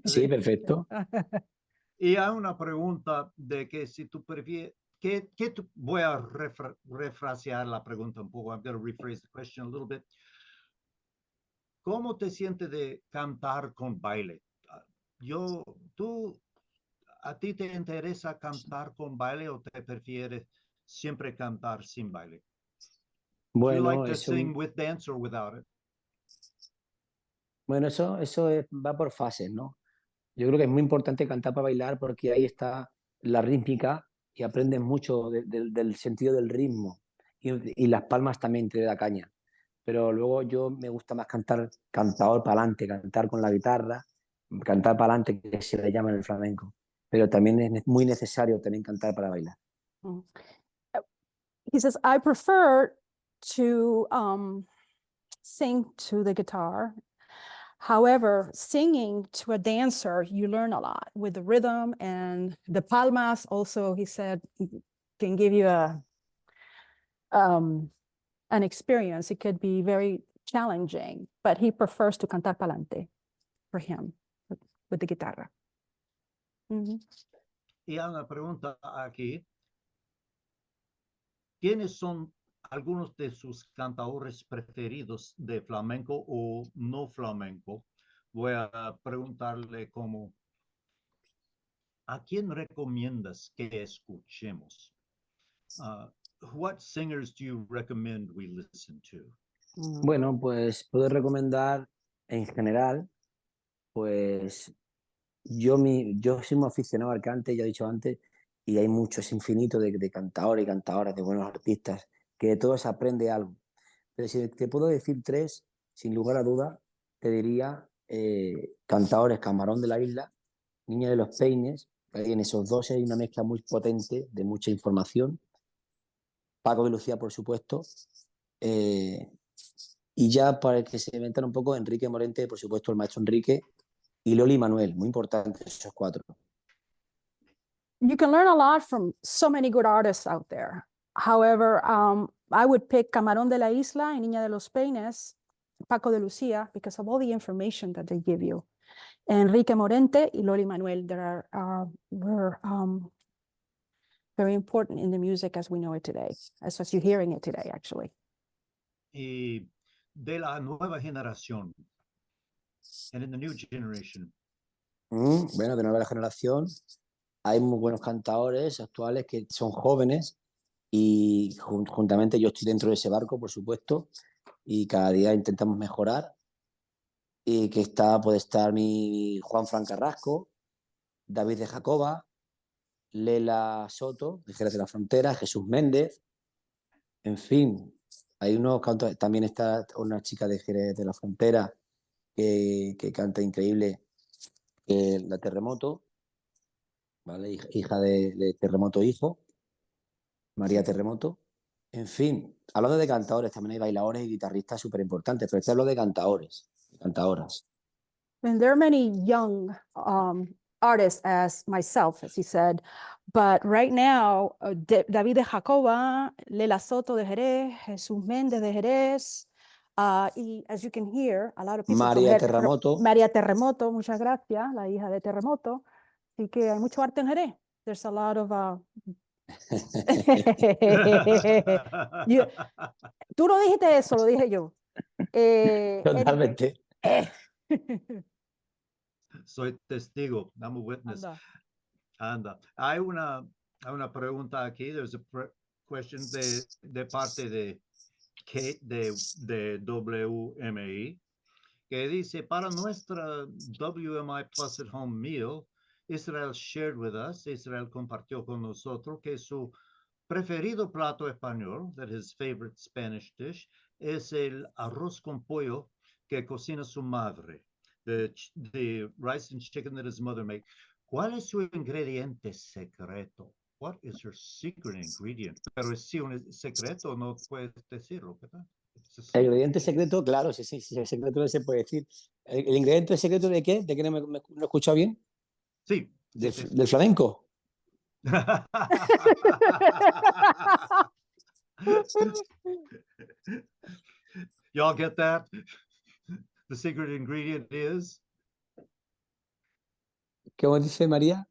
Sí, perfecto. Y hay una pregunta de que si tú prefieres, voy a refrasear la pregunta un poco. I'm going to rephrase the question a little bit. ¿Cómo te sientes de cantar con baile? Tú ¿A ti te interesa cantar con baile o te prefieres siempre cantar sin baile? Do you like Bueno, to eso, sing with dance or without it? bueno, va por fases, ¿no? Yo creo que es muy importante cantar para bailar porque ahí está la rítmica y aprendes mucho del sentido del ritmo y las palmas también te da caña. Pero luego yo me gusta más cantar cantador para adelante, cantar con la guitarra, cantar para adelante, que se le llama en el flamenco. Pero también es muy necesario también cantar para bailar. Mm. He says, I prefer to sing to the guitar. However, singing to a dancer, you learn a lot with the rhythm, and the palmas also, he said, can give you an experience. It could be very challenging, but he prefers to cantar pa'lante for him with the guitarra. Mhm. Y hay una pregunta aquí. ¿Quiénes son algunos de sus cantadores preferidos de flamenco o no flamenco? Voy a preguntarle como, ¿a quién recomiendas que escuchemos? What singers do you recommend we listen to? Bueno, pues puedo recomendar en general, pues yo soy muy aficionado al cante, ya he dicho antes, y hay muchos infinitos de cantadores y cantadoras, de buenos artistas, que de todos se aprende algo. Pero si te puedo decir tres, sin lugar a duda, te diría cantadores Camarón de la Isla, Niña de los Peines, ahí en esos dos hay una mezcla muy potente de mucha información. Paco de Lucía, por supuesto. Y ya para el que se inventan un poco, Enrique Morente, por supuesto, el maestro Enrique, y Loli Manuel, muy importantes esos cuatro. You can learn a lot from so many good artists out there. However, I would pick Camarón de la Isla y Niña de los Peines, Paco de Lucía, because of all the information that they give you. Enrique Morente y Loli Manuel, that were very important in the music as we know it today, as you're hearing it today, actually. Y de la nueva generación, and in the new generation. Bueno, de nueva generación, hay muy buenos cantadores actuales que son jóvenes y juntamente yo estoy dentro de ese barco, por supuesto, y cada día intentamos mejorar. Y que puede estar mi Juan Fran Carrasco, David de Jacoba, Lela Soto, de Jerez de la Frontera, Jesús Méndez, en fin, hay unos cantos, también está una chica de Jerez de la Frontera que canta increíble, la Terremoto, ¿vale? Hija de Terremoto Hijo, María Terremoto. En fin, hablando de cantadores, también hay bailadores y guitarristas súper importantes, pero este hablo de cantadores, cantadoras. And there are many young artists as myself, as he said, but right now, David de Jacoba, Lela Soto de Jerez, Jesús Méndez de Jerez, y as you can hear, a lot of people María Terremoto. María Terremoto, muchas gracias, la hija de Terremoto. Así que hay mucho arte en Jerez. There's a lot of... Tú no dijiste eso, lo dije yo. Totalmente. Soy testigo, I'm a witness. Anda. Hay una pregunta aquí, there's a question de parte de WMI, que dice, para nuestra WMI Plus at Home meal, Israel shared with us, Israel compartió con nosotros que su preferido plato español, that his favorite Spanish dish, es el arroz con pollo que cocina su madre, the rice and chicken that his mother makes. ¿Cuál es su ingrediente secreto? What is her secret ingredient? Pero si un secreto no puedes decirlo, ¿verdad? El ingrediente secreto, claro, sí, el secreto se puede decir. ¿El ingrediente secreto de qué? ¿De qué no me he escuchado bien? Sí. ¿Del flamenco? Y'all get that? The secret ingredient is? ¿Cómo dice María?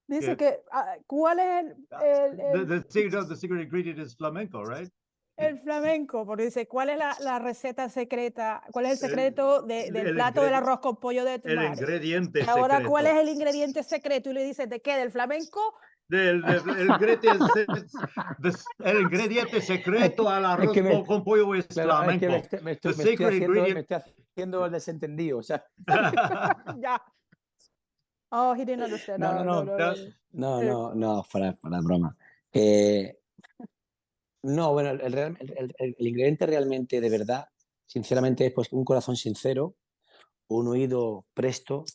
Dice que, ¿cuál es The secret ingredient is flamenco, right? el flamenco, porque dice, ¿cuál es la receta secreta? ¿Cuál es el El- secreto del el plato del ingredi- arroz con pollo de tu El madre? ingrediente Y ahora, ¿cuál es secreto. el ingrediente secreto? Y le dices, ¿de qué? ¿Del flamenco? El ingrediente secreto al es arroz que me, con pollo es claro, es que flamenco. The me estoy secret haciendo, ingredient. el desentendido. O sea, Ya. Oh, he didn't understand. no, no, No, no. no, No, no. No, Eh, no, no, fuera broma. No, bueno, el ingrediente realmente de verdad, sinceramente, es pues un corazón sincero, un oído presto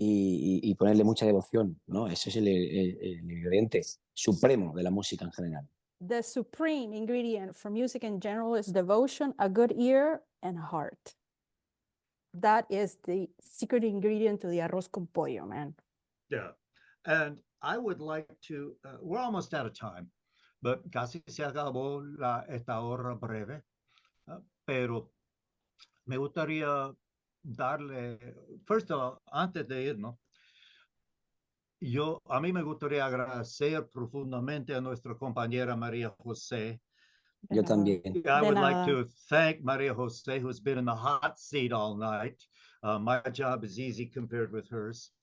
y ponerle mucha devoción, ¿no? Ese es el ingrediente supremo de la música en general. The supreme ingredient for music in general is devotion, a good ear, and a heart. That is the secret ingredient to the arroz con pollo, man. yeah. And I would like to, we're almost out of time, but casi se acabó esta hora breve, pero me gustaría darle, first of all, antes de irnos, a mí me gustaría agradecer profundamente a nuestra compañera María José. De Yo nada. también. I De would like nada. to thank Maria Jose, who's been in the hot seat all night. My job is easy compared with hers.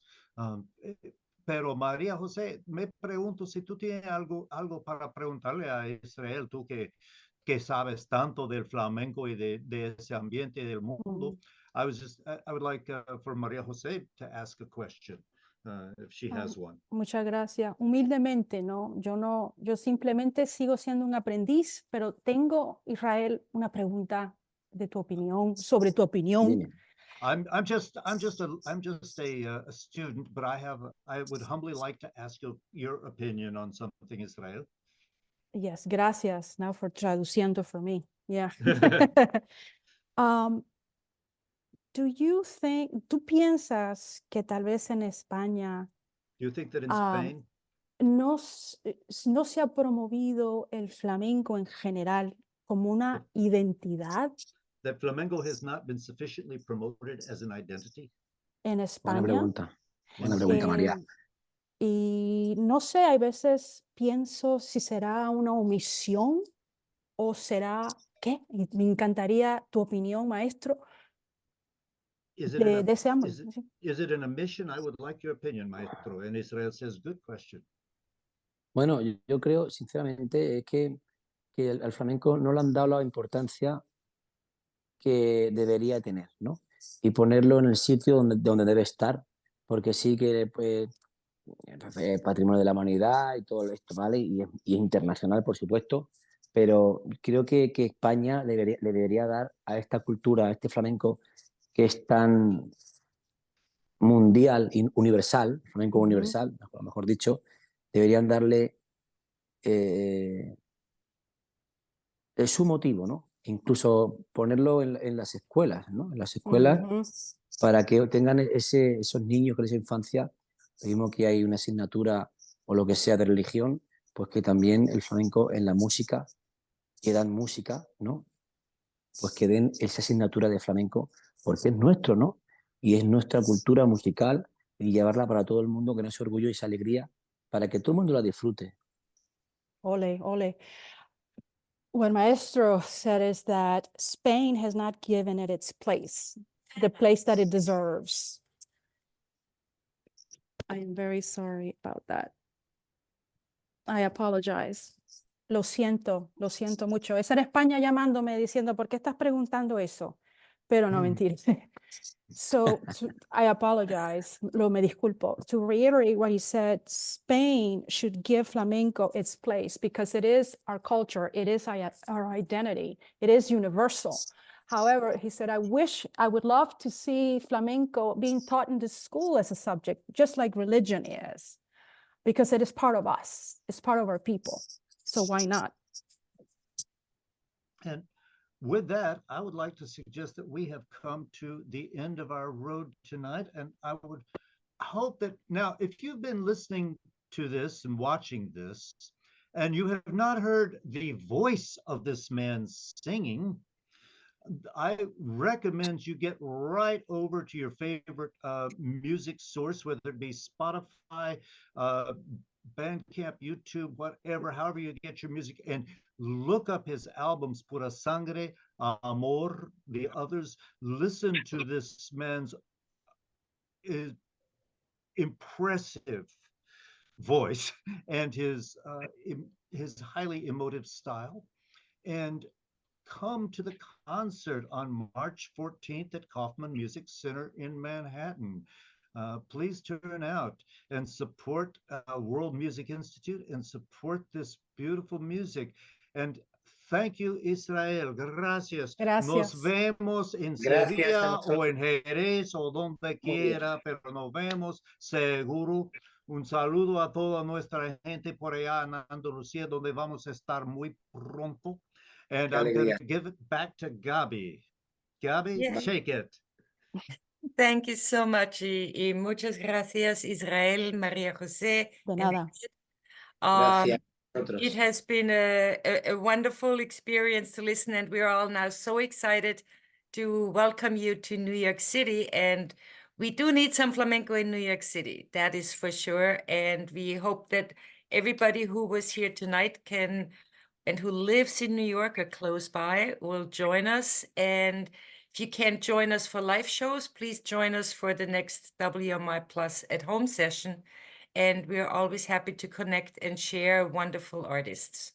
Pero María José, me pregunto si tú tienes algo para preguntarle a Israel, tú que sabes tanto del flamenco y de ese ambiente del mundo. I would like for María José to ask a question, if she has one. Muchas gracias. Humildemente, ¿no? Yo simplemente sigo siendo un aprendiz, pero tengo, Israel, una pregunta de tu opinión, sobre tu opinión. Dime. I'm just a student, but I would humbly like to ask you your opinion on something, Israel. Yes, gracias now for traduciendo for me. Yeah. ¿Tú piensas que tal vez en España You think that in Ah, Spain, no se ha promovido el flamenco en general como una identidad that flamenco has not been sufficiently promoted as an identity? en Buena España? pregunta. Buena Sí. pregunta, María. Y no sé, hay veces pienso si será una omisión o será, ¿qué? Y me encantaría tu opinión, maestro, Is it de ese ámbito. is it an omission? I would like your opinion, maestro. And Israel says, good question. Bueno, yo creo, sinceramente, es que al flamenco no le han dado la importancia que debería tener, ¿no? Y ponerlo en el sitio donde debe estar, porque sí que pues, es patrimonio de la humanidad y todo esto, ¿vale? Y es internacional, por supuesto, pero creo que España le debería dar a esta cultura, a este flamenco, que es tan mundial, universal, flamenco universal, mejor dicho, deberían darle su motivo, ¿no? Incluso ponerlo en las escuelas, ¿no? En las escuelas para que tengan esos niños con esa infancia, lo mismo que hay una asignatura o lo que sea de religión, pues que también el flamenco en la música, que dan música, ¿no? Pues que den esa asignatura de flamenco, porque es nuestro, ¿no? Y es nuestra cultura musical y llevarla para todo el mundo con ese orgullo y esa alegría para que todo el mundo la disfrute. Ole, ole. What Maestro said is that Spain has not given it its place, the place that it deserves. I am very sorry about that. I apologize. Lo siento mucho. Esa era España llamándome diciendo, ¿por qué estás preguntando eso? Pero no, mentira. So I apologize. Me disculpo. To reiterate what he said, Spain should give flamenco its place because it is our culture. It is our identity. It is universal. However, he said, I would love to see flamenco being taught in the school as a subject, just like religion is, because it is part of us. It's part of our people. So why not? And with that, I would like to suggest that we have come to the end of our road tonight. And I would hope that now, if you've been listening to this and watching this, and you have not heard the voice of this man singing, I recommend you get right over to your favorite music source, whether it be Spotify, Bandcamp, YouTube, whatever, however you get your music, and look up his albums, Pura Sangre, Amor, the others. Listen to this man's impressive voice and his highly emotive style, and come to the concert on March 14th at Kaufman Music Center in Manhattan. Please turn out and support World Music Institute and support this beautiful music. And thank you, Israel. Gracias. Gracias. Nos vemos en Gracias a Sevilla o nosotros. en Jerez o donde Muy bien. quiera, pero nos vemos seguro. Un saludo a toda nuestra gente por allá en Andalucía, donde vamos a estar muy pronto. And Qué I'm going alegría. to give it back to Gabi. Gabi, Yeah. shake it. Thank you so much. Y muchas gracias, Israel, María José. De and nada. Ed. Gracias a It nosotros. has been a wonderful experience to listen, and we're all now so excited to welcome you to New York City. And we do need some flamenco in New York City, that is for sure. And we hope that everybody who was here tonight can, and who lives in New York or close by, will join us. And if you can't join us for live shows, please join us for the next WMI Plus at home session. And we're always happy to connect and share wonderful artists.